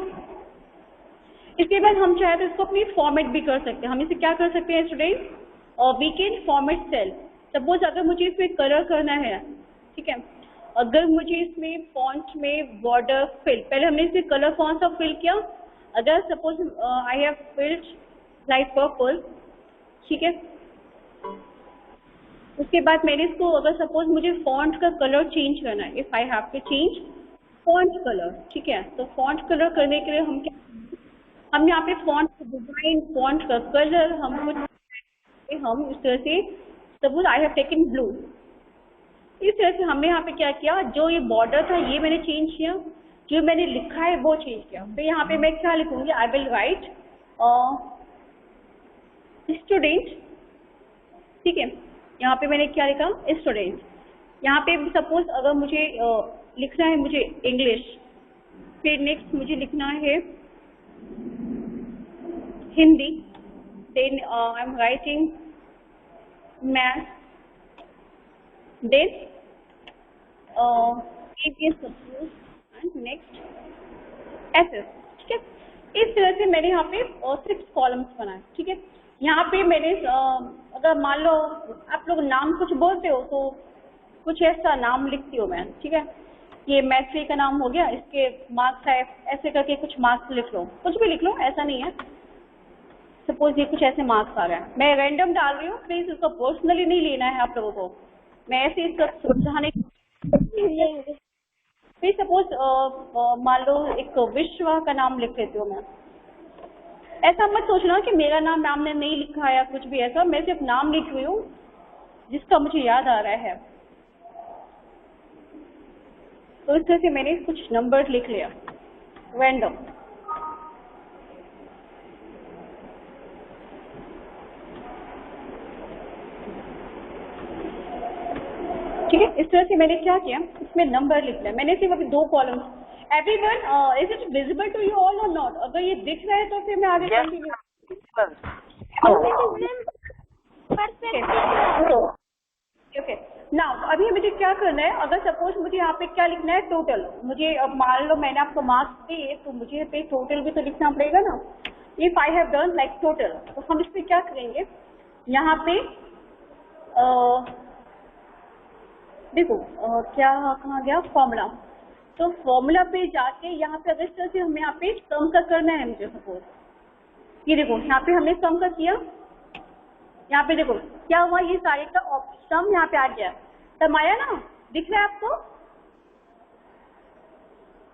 इसके बाद हम चाहे तो इसको अपनी फॉर्मेट भी कर सकते हैं। हम इसे क्या कर सकते हैं स्टूडेंट, और we can format cell. Suppose अगर मुझे इसमें कलर करना है, ठीक है, अगर मुझे इसमें फॉन्ट में बॉर्डर फिल, पहले हमने इसमें कलर कौन सा फिल किया, अगर suppose I have filled like purple, ठीक है। उसके बाद मैंने इसको अगर सपोज मुझे फॉन्ट का कलर चेंज करना है, if I have to change font colour, ठीक है। तो फॉन्ट कलर करने के लिए हम क्या, हम यहाँ पे फॉन्ट डिजाइन, फॉन्ट का कलर हम इस तरह से, suppose I have taken blue, इस तरह से हमने यहाँ पे क्या किया, जो ये बॉर्डर था ये मैंने चेंज किया, जो मैंने लिखा है वो चेंज किया। फिर यहाँ पे मैं क्या लिखूंगी, आई विल राइट स्टूडेंट, ठीक है। यहाँ पे मैंने क्या लिखा, स्टूडेंट। यहाँ पे सपोज अगर मुझे लिखना है मुझे इंग्लिश, फिर नेक्स्ट मुझे लिखना है Hindi, then I'm writing math, then APS suppose and next SS, ठीक है। इस तरह से मैंने यहाँ पे 6 कॉलम्स बनाए, ठीक है। यहाँ पे मैंने अगर मान लो आप लोग नाम कुछ बोलते हो तो कुछ ऐसा नाम लिखती हूँ मैं, ठीक है। ये मैथ्री का नाम हो गया, इसके मार्क्स है, ऐसे करके कुछ मार्क्स लिख लो, कुछ भी लिख लो, ऐसा नहीं है। सपोज ये कुछ ऐसे मार्क्स आ रहे हैं, मैं रैंडम डाल रही हूँ, प्लीज इसको पर्सनली नहीं लेना है आप लोगों को, मैं ऐसे इसका समझाने। फिर सपोज मान लो एक विश्व का नाम लिख लेती हूँ मैं। ऐसा मत सोचना कि मेरा नाम ने नहीं लिखा या कुछ भी ऐसा, मैं सिर्फ नाम लिख रही हूँ जिसका मुझे याद आ रहा है। तो इस तरह से मैंने कुछ नंबर लिख लिया रैंडम। ठीक है, इस तरह से मैंने क्या किया, इसमें नंबर लिख लिया। मैंने सिर्फ अभी 2 column. Everyone, is it visible to you all और नॉट? अगर ये दिख रहा है तो फिर मैं आगे कंटिन्यू। ओके, नाउ अभी मुझे क्या करना है, अगर सपोज मुझे यहाँ पे क्या लिखना है, टोटल। मुझे अब मान लो मैंने आपको मार्क्स दिए तो मुझे पे टोटल भी तो लिखना पड़ेगा ना। If I have done like total, तो हम इस पे क्या करेंगे, यहाँ पे देखो क्या कहाँ गया, फॉर्मूला। तो फॉर्मूला पे जाके यहाँ पे अगर इस तरह से हमें यहाँ पे सम का करना है मुझे, सपोज ये देखो यहाँ पे हमने सम का किया, यहाँ पे देखो क्या हुआ, ये सारे का सम यहाँ पे आ गया, सम आया ना, दिख रहा है आपको?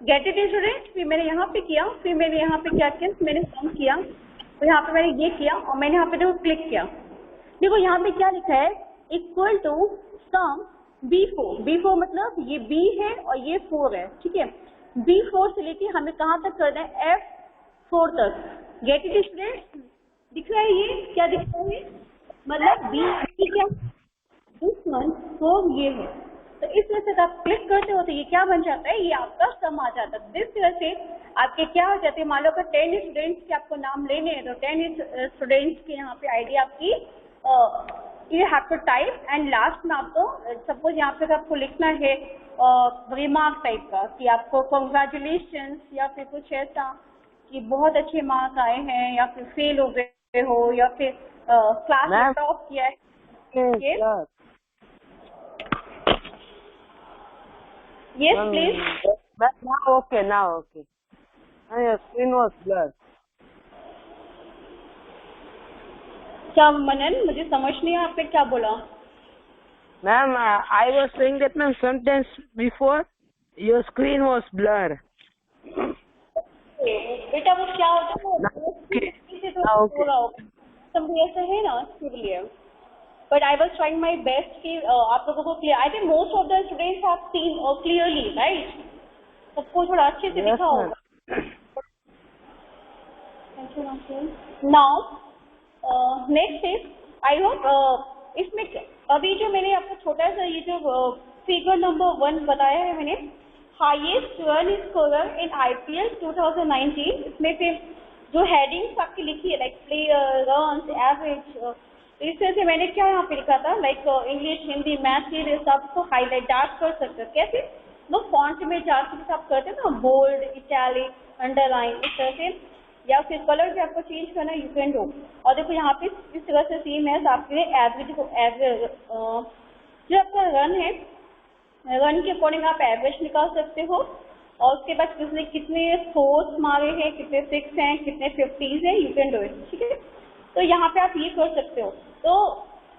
Gate it student. फिर मैंने यहाँ पे किया, फिर मैंने यहाँ पे क्या किया, मैंने सम किया, तो यहाँ पे मैंने ये किया और मैंने यहाँ पे देखो क्लिक किया। देखो यहाँ पे क्या लिखा है, इक्वल टू सम B4 मतलब ये B है और ये 4 है, ठीक है। B4 से लेके हमें कहाँ तक करना है, F4 तक। गेट इट स्टूडेंट, दिख रहा है ये क्या दिख रहा है, मतलब B क्या, दिस वन 4 ये है। तो इस तरह से आप क्लिक करते हो तो ये क्या बन जाता है, ये आपका सम आ जाता है। इस तरह से आपके क्या हो जाते हैं, मान लो अगर 10 स्टूडेंट्स के आपको नाम लेने हैं तो 10 स्टूडेंट्स के यहाँ पे आईडी आपकी you have to type and last में आपको सपोज यहाँ पे आपको लिखना है रिमार्क टाइप का कि आपको कॉन्ग्रेचुलेशन या फिर कुछ ऐसा कि बहुत अच्छे मार्क्स आए हैं या फिर फेल हो गए हो या फिर क्लास में टॉप किया है। Yes please. Now okay. Your screen was blurred. क्या मनन, मुझे समझ नहीं आया आपने क्या बोला। Ma'am, I was saying that ma'am sometimes before your screen was blurred. बेटा वो क्या होता है, समझे ऐसा है ना, इसके लिए। But I was trying my best कि आप लोगों को clear, I think most of the students have seen clearly, right? सबको थोड़ा अच्छे से दिखा होगा। Now next is, I hope इसमें अभी जो मैंने आपको छोटा सा ये जो फिगर नंबर 1 बताया है मैंने, हाईएस्ट रन स्कोरर इन IPL 2019, इसमें फिर जो हेडिंग्स आपकी लिखी है लाइक प्लेयर, रन्स, एवरेज, इस तरह से मैंने क्या यहाँ पे लिखा था, लाइक इंग्लिश, हिंदी, मैथ, ये सबको हाईलाइट डार्क कर सकते हो। कैसे, वो फॉन्ट में जाके आप करते हैं ना, बोल्ड, इटैलिक, अंडरलाइन, इस तरह से, या फिर कलर भी आपको चेंज करना, यू कैन डू। और देखो यहाँ पे इस तरह से सेम है, आपके एवरेज को एवरेज जो आपका रन है, रन के अकॉर्डिंग आप एवरेज निकाल सकते हो, और उसके बाद किसने कितने फोर्स मारे हैं, कितने 6 हैं, कितने 50s हैं, यू कैन डू इट, ठीक है। तो यहाँ पे आप ये कर सकते हो। तो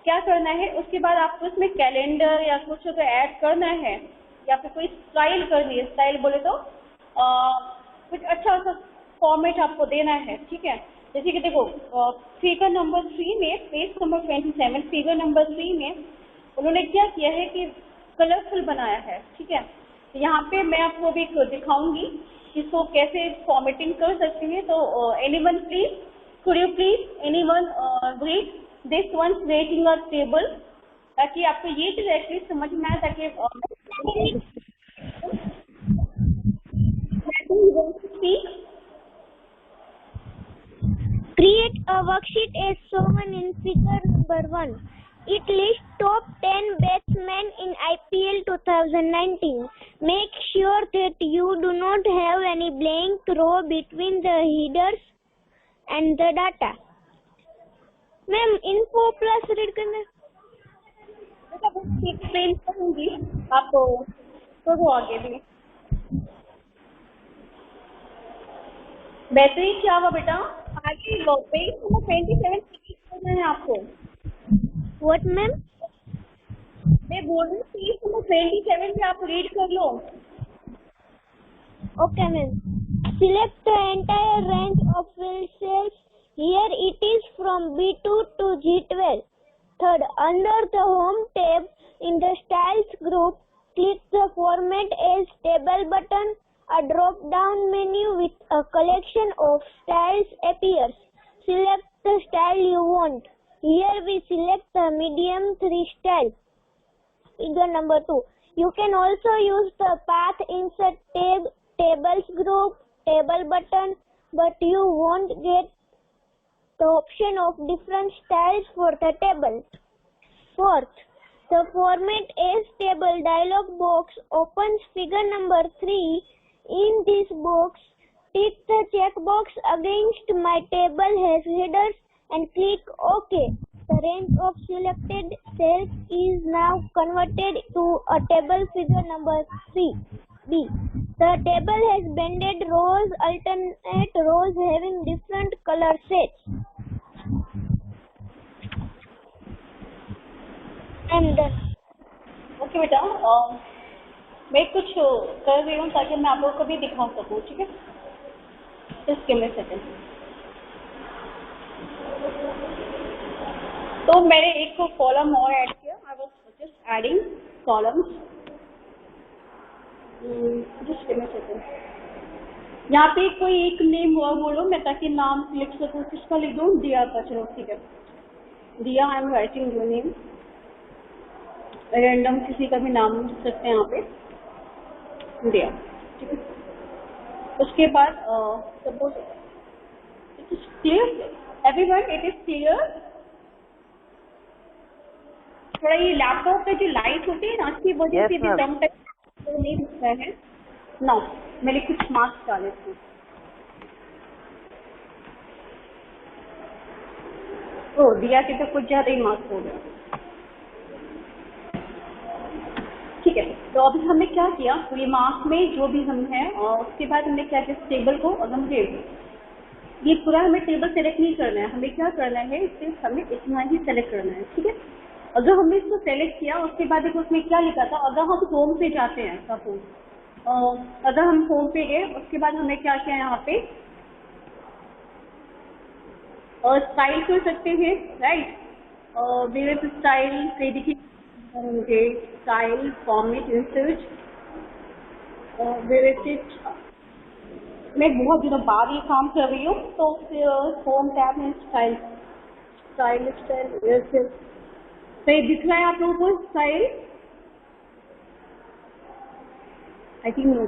क्या करना है, उसके बाद आपको इसमें कैलेंडर या कुछ अगर ऐड करना है या फिर कोई स्टाइल करनी है, स्टाइल बोले तो कुछ अच्छा सा फॉर्मेट आपको देना है, ठीक है। जैसे कि देखो फिगर नंबर 3 में, पेज नंबर 27, फिगर नंबर 3 में उन्होंने क्या किया है कि कलरफुल बनाया है, ठीक है। तो यहाँ पे मैं आपको अभी दिखाऊंगी इसको कैसे फॉर्मेटिंग कर सकते हैं। तो anyone please, could you please anyone read this one's rating or table, ताकि आपको ये चीज एटलीस्ट समझ में आए, ताकि create a worksheet as shown in figure number 1. It lists top 10 batsmen in IPL 2019. Make sure that you do not have any blank row between the headers and the data. Ma'am info plus read करना एक्सप्लेन करूंगी आपको तो वो आगे भी बेहतरीन। क्या हुआ बेटा, आगे पेज नंबर 27 करना है आपको। What ma'am? मैं बोल रही हूँ पेज नंबर 27 पे आप रीड कर लो। Okay ma'am. Select the entire range of field cells. Here it is from B2 to G12. Third, under the Home tab in the Styles group, click the Format as Table button. A drop-down menu with a collection of styles appears. Select the style you want. Here we select the medium 3 style. Figure number 2. You can also use the Path Insert tab, Tables group, Table button, but you won't get the option of different styles for the table. Fourth, the Format as Table dialog box opens figure number 3. In this box, tick the checkbox against my table has headers and click OK. The range of selected cells is now converted to a table figure number 3B. The table has banded rows, alternate rows having different color sets. I'm done. Okay बेटा, मैं कुछ कर रही हूँ ताकि मैं आप लोगों को भी दिखा सकूँ, ठीक है। Just give me a second. तो मैंने एक कॉलम और ऐड किया। I was just adding columns. Just give me a second. यहाँ पे कोई एक नेम हुआ बोलो, मैं ताकि नाम लिख सकूँ। किसका लिख दूँ? दिया का। चलो ठीक है, दिया। I am writing your name. Random किसी का भी नाम लिख सकते हैं यहाँ पे, दिया, ठीक है। उसके बाद suppose it is clear everyone, it is clear. थोड़ा ये लैपटॉप पे जो लाइट होती है ना, उसकी वजह से भी दम तक नहीं दिखता है ना। मैंने कुछ मार्क्स डाले थे। ओ दिया के तो कुछ ज्यादा ही मार्क्स हो गया, ठीक है। तो अभी हमने क्या किया, तो ये मार्क्स में जो भी हम हैं, और उसके बाद हमने क्या किया, टेबल को अगर हम ये पूरा हमें टेबल सेलेक्ट नहीं करना है। हमें क्या करना है, सिर्फ हमें इतना ही सेलेक्ट करना है, ठीक है। अगर हमने इसको सेलेक्ट किया, उसके बाद देखो उसमें क्या लिखा था। अगर हम होम पे जाते हैं, सपोज अगर हम होम पे गए, उसके बाद हमने क्या किया यहाँ पे, और स्टाइल कर सकते हैं, राइट। वेरियस स्टाइल कई देखिए होंगे, स्टाइल, फॉर्मेट, इंसर्ट, वेरिएटेड। मैं बहुत दिनों बाद ये काम कर रही हूँ, तो होम टैब में स्टाइल, स्टाइल, स्टाइल सही दिख रहा है आप लोगों को? Style I think no.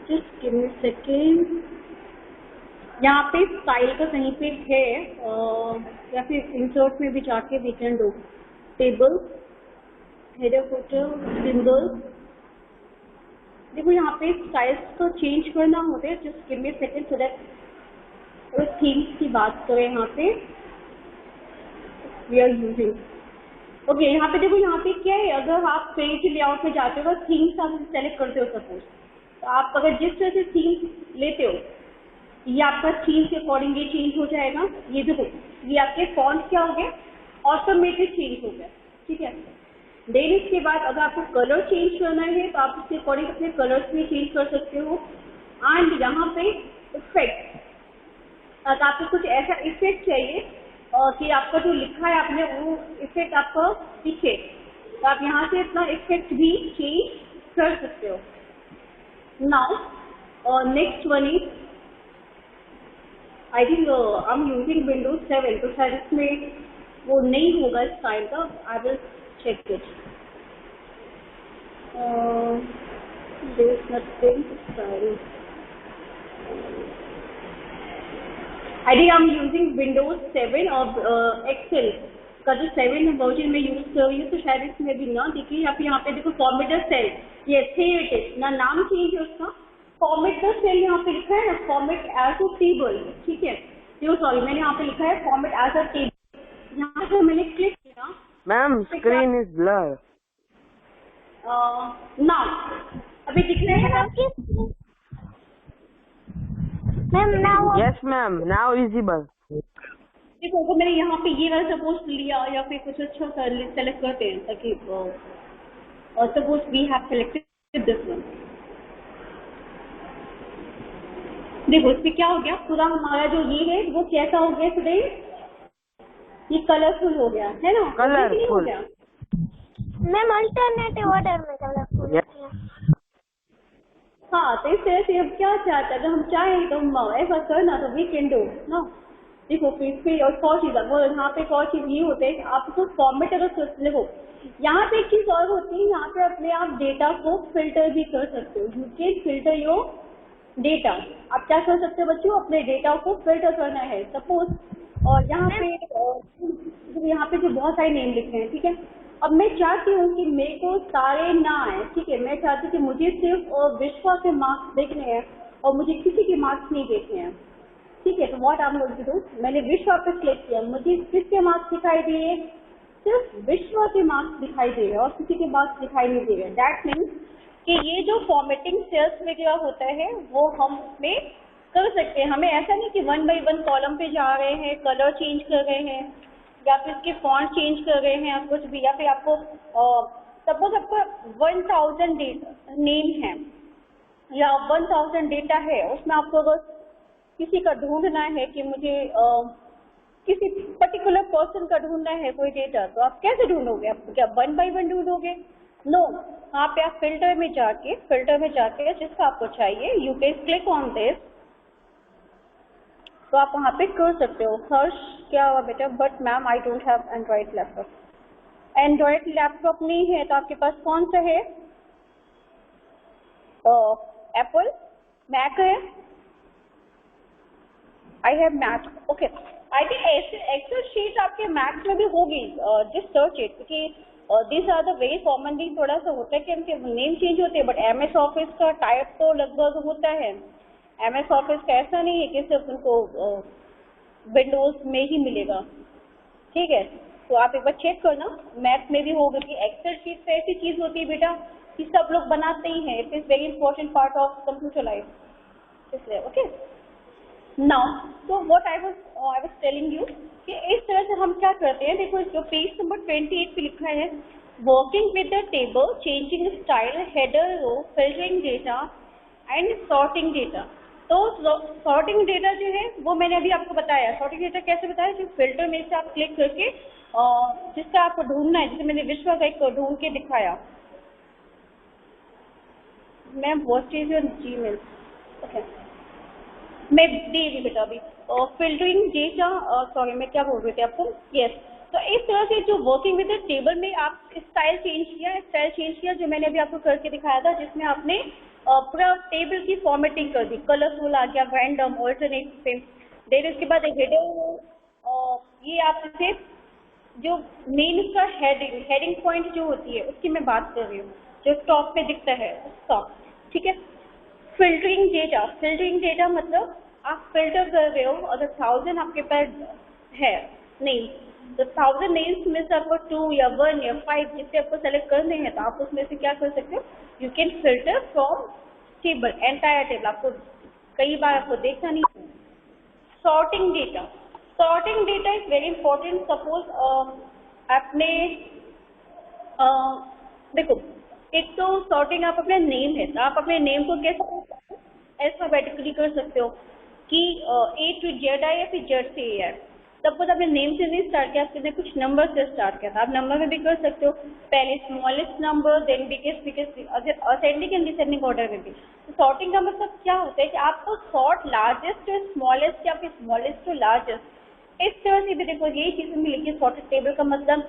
Just give me second. यहाँ पे स्टाइल का कहीं पे है, या फिर इंसर्ट में भी जाके we can do table, header, footer, symbol. देखो यहाँ पे स्टाइल्स को चेंज करना होता है। Just give me a second so that themes की बात करें यहाँ पे वी आर यूजिंग। ओके, यहाँ पे देखो, यहाँ पे क्या है, अगर आप पेज लेआउट में जाते हो, थीम्स आप सेलेक्ट करते हो सपोज, तो आप अगर जिस तरह से थीम लेते हो, ये आपका थीम के अकॉर्डिंग ये चेंज हो जाएगा। ये देखो, ये आपके फॉन्ट क्या हो गए, ऑटोमेटिक चेंज हो गया, ठीक है। देन इसके बाद अगर आपको कलर चेंज करना है, तो आप उसके अकॉर्डिंग अपने कलर्स में चेंज कर सकते हो। एंड यहाँ पे इफेक्ट, अगर आपको कुछ ऐसा इफेक्ट चाहिए कि आपका जो लिखा है आपने वो इफेक्ट आपको दिखे, तो आप यहाँ से अपना इफेक्ट भी चेंज कर सकते हो। Now next one is, I think I am using Windows 7, तो शायद इसमें वो नहीं होगा स्टाइल का। I will check it. There is nothing style. I think I am using Windows 7 और एक्सेल का जो 7 वर्जन में यूज कर रही हूँ, तो शायद इसमें भी ना देखिए यहाँ पे देखो फॉर्मेट द सेल, ये इट ना नाम चेंज है उसका, फॉर्मेट द सेल यहाँ पे लिखा है ना, फॉर्मेट एज अ टेबल, ठीक है। देखो सॉरी मैंने यहाँ पे लिखा है फॉर्मेट एज अ टेबल, यहाँ पे मैंने क्लिक किया। Ma'am screen is blur. Now अभी दिख रहा है ना? Ma'am now yes ma'am, now visible. देखो अगर मैंने यहाँ पे ये वाला सपोज लिया या फिर कुछ अच्छा सेलेक्ट करते हैं ताकि suppose we have selected this one. देखो इसमें क्या हो गया, पूरा हमारा जो ये है वो कैसा हो गया टुडे, ये कलरफुल हो गया है ना, कलरफुल हो गया। मैम अल्टरनेटिव ऑर्डर में कलरफुल हाँ तो इस तरह से हम क्या चाहते हैं, अगर हम चाहें तो हम ऐसा करना तो वी कैन डू ना। देखो फिर और और चीज़ वो यहाँ पे एक और चीज़ ये होता है कि आप उसको फॉर्मेट अगर देखो यहाँ पे एक चीज़ और होती है, यहाँ पे अपने आप डेटा को फिल्टर भी कर सकते हो, you can filter your data. आप क्या कर सकते हो बच्चों, अपने डेटा को फिल्टर करना है सपोज, और यहाँ पे जो बहुत सारे नेम लिखे हैं, ठीक है। अब मैं चाहती हूँ कि मेरे को सारे ना आए, ठीक है, मैं चाहती हूँ कि मुझे सिर्फ विश्वा के मार्क्स देखने हैं और मुझे किसी के मार्क्स नहीं देखने हैं, ठीक है। तो what I am going to do, मैंने विश्वा पे क्लिक किया, मुझे किसके मार्क्स दिखाई दिए, सिर्फ विश्वा के मार्क्स दिखाई दे रहे और किसी के मार्क्स दिखाई नहीं दे रहे। दैट मीन्स कि ये जो फॉर्मेटिंग सेल्स वगैरह होता है वो हम उसमें कर सकते हैं। हमें ऐसा नहीं कि 1 बाय 1 कॉलम पे जा रहे हैं, कलर चेंज कर रहे हैं या फिर इसके फॉन्ट चेंज कर रहे हैं या कुछ भी, या फिर आपको सपोज आपको 1000 नेम है या 1000 डेटा है, उसमें आपको अगर किसी का ढूंढना है कि मुझे किसी पर्टिकुलर पर्सन का ढूंढना है कोई डेटा, तो आप कैसे ढूंढोगे, आप क्या 1 बाय 1 ढूंढोगे? नो, वहाँ पे आप फिल्टर में जाके जिसका आपको चाहिए you can click on this, तो आप वहाँ पे कर सकते हो। हर्ष क्या हुआ बेटा, but ma'am I don't have Android laptop. Android laptop नहीं है तो आपके पास कौन सा है, एप्पल, मैक है? I have Mac, okay. I think Excel sheet आपके मैक में भी होगी, जस्ट सर्च इट, क्योंकि this are the very commonly थोड़ा सा होता है कि उनके नेम चेंज होते हैं, बट एमएस ऑफिस का टाइप तो लगभग होता है। एमएस ऑफिस का ऐसा नहीं है कि सिर्फ उनको विंडोज में ही मिलेगा, ठीक है। तो आप एक बार चेक करना, मैक में भी होगा कि एक्सेल शीट तो ऐसी चीज होती है बेटा कि सब लोग बनाते ही हैं, it is very important part of computer life, इसलिए ओके। नाउ तो what I was telling you कि इस तरह से हम क्या करते हैं, देखो जो पेज नंबर 28 पे लिखा है, working with the table, changing style, header row, filtering data and sorting data. तो सॉर्टिंग डेटा जो है वो मैंने अभी आपको बताया। सॉर्टिंग डेटा कैसे बताया, जो फिल्टर में से आप क्लिक करके जिसका आपको ढूंढना है, जैसे मैंने विश्वा का एक ढूंढ के दिखाया। Ma'am what is your Gmail, okay मैं दे दी बेटा अभी। फिल्टरिंग डेटा, सॉरी मैं क्या बोल रही थी आपको, यस। तो इस तरह से जो वर्किंग विद द टेबल में आप स्टाइल चेंज किया जो मैंने अभी आपको करके दिखाया था, जिसमें आपने पूरा टेबल की फॉर्मेटिंग कर दी, कलरफुल आ गया, रैंडम, ऑल्टरनेटिव, देन इसके बाद एक हेडर, ये आप इसे जो मेन उसका हेडिंग पॉइंट जो होती है उसकी मैं बात कर रही हूँ, जो टॉप पे दिखता है उसका, ठीक है। फिल्टरिंग डेटा मतलब आप फिल्टर कर रहे हो, अगर 1000 आपके पास है नेम, तो 1000 नेम्स में से आपको 2 या 1 या 5 जितने आपको सेलेक्ट करने हैं, तो आप उसमें से क्या कर सकते हो, you can filter from table, entire table, आपको कई बार आपको देखना नहीं। Sorting data is very important. Suppose आपने देखो, एक तो सॉर्टिंग आप अपने नेम है, तो आप अपने नेम को कैसे अल्फाबेटिकली कर सकते हो कि A to Z है या फिर Z से A है। सपोज आपने नेम से नहीं स्टार्ट किया, आपने कुछ नंबर से स्टार्ट किया था, आप नंबर में भी कर सकते हो, पहले smallest number then biggest, ascending and descending order में भी। तो सॉर्टिंग का मतलब क्या होता है कि आपको सॉर्ट लार्जेस्ट टू स्मॉलेस्ट या फिर स्मॉलेस्ट टू लार्जेस्ट, इस तरह से भी देखो यही चीज़ मिलेगी। सॉर्टेड टेबल का मतलब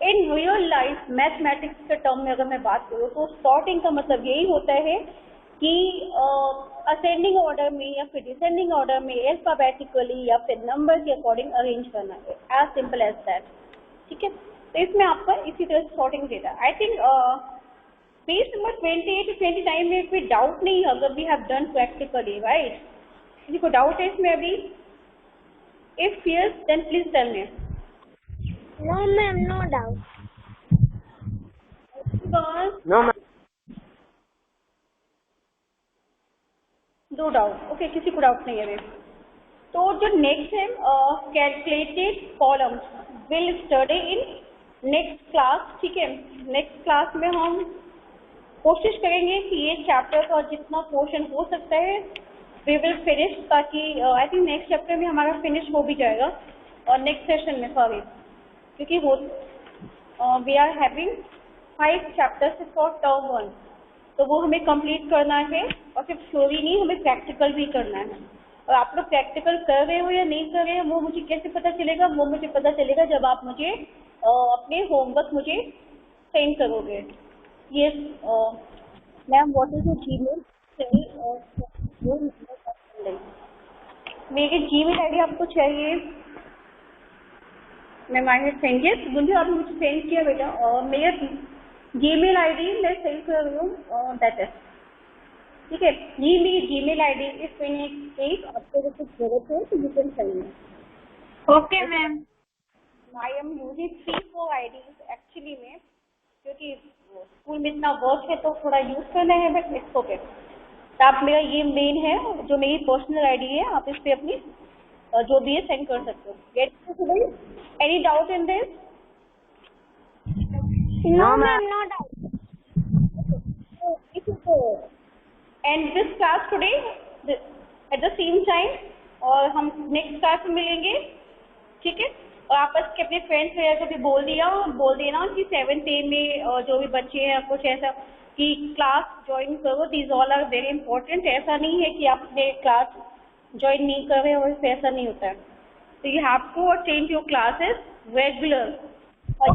इन रियल लाइफ मैथमेटिक्स के टर्म में अगर मैं बात करूँ तो सॉर्टिंग का मतलब यही होता है कि असेंडिंग ऑर्डर में या फिर डिसेंडिंग ऑर्डर में अल्फाबेटिकली या फिर नंबर के अकॉर्डिंग अरेंज करना है, एज सिंपल एज दैट। ठीक है, तो इसमें आपका इसी तरह सॉर्टिंग देता है। I think page number 28 to 29 में कोई डाउट नहीं है अगर we have done practically, right? किसी को डाउट है इसमें अभी? If yes then please tell me. No, ma'am, no doubt. No, ma'am. No doubt, okay, किसी को डाउट नहीं है अभी। तो जो नेक्स्ट है calculated columns will study in next class. ठीक है, नेक्स्ट क्लास में हम कोशिश करेंगे कि ये चैप्टर का जितना पोर्शन हो सकता है वी विल फिनिश, ताकि आई थिंक नेक्स्ट चैप्टर में हमारा फिनिश हो भी जाएगा, और नेक्स्ट सेशन में सॉरी, क्योंकि वो we are having 5 chapters for term 1, तो वो हमें कंप्लीट करना है। और सिर्फ थ्योरी नहीं, हमें प्रैक्टिकल भी करना है। और आप लोग प्रैक्टिकल कर रहे हो या नहीं कर रहे हो वो मुझे कैसे पता चलेगा? वो मुझे पता चलेगा जब आप मुझे अपने होमवर्क मुझे सेंड करोगे। Yes ma'am, what is your Gmail? मेरी जीमेल आईडी आपको चाहिए? Ma'am I have send it, Gunju आपने मुझे सेंड किया बेटा, और मेरा जीमेल आईडी मैं सेंड कर रही हूँ, दैट इज ठीक है। ये मेरी Gmail ID, if any case आपको कुछ जरूरत है तो you can send me. Okay, ma'am. I am using 3-4 IDs actually में, क्योंकि स्कूल में इतना वर्क है तो थोड़ा यूज करना है, बट इट्स ओके। तो आप मेरा ये मेन है जो मेरी पर्सनल आईडी है, आप इस पे अपनी जो भी है सेंड कर सकते हो। Get any doubt in this? No, ma'am, no doubt. And this class today at the same time, और हम नेक्स्ट क्लास में मिलेंगे। ठीक है, और आपस के अपने फ्रेंड्स वगैरह को भी बोल देना कि 7th A में जो भी बच्चे हैं कुछ ऐसा कि क्लास ज्वाइन करो। These all are very important. ऐसा नहीं है कि आपने क्लास ज्वाइन नहीं कर रहे हो, ऐसा नहीं होता है। तो you have to attend your classes regular. और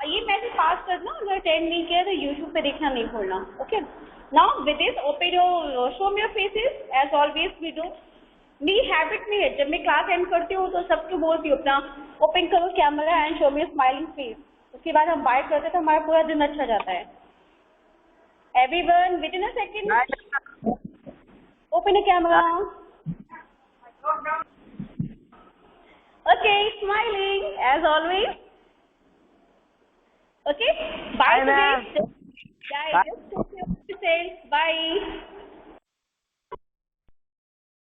ये मैसेज पास करना, अगर अटेंड नहीं किया तो यूट्यूब पे देखना नहीं भूलना। Okay, now with this open your show me your faces as always we do. मेरी हैबिट में है जब मैं क्लास एंड करती हूँ तो सबको बोलती हूँ अपना ओपन करो camera and show me your smiling face. उसके बाद हम बाय करते तो हमारा पूरा दिन अच्छा जाता है। Everyone within a second open the camera. Okay, smiling as always. Okay, bye today. Bye. Yeah, just take care of yourself. Bye.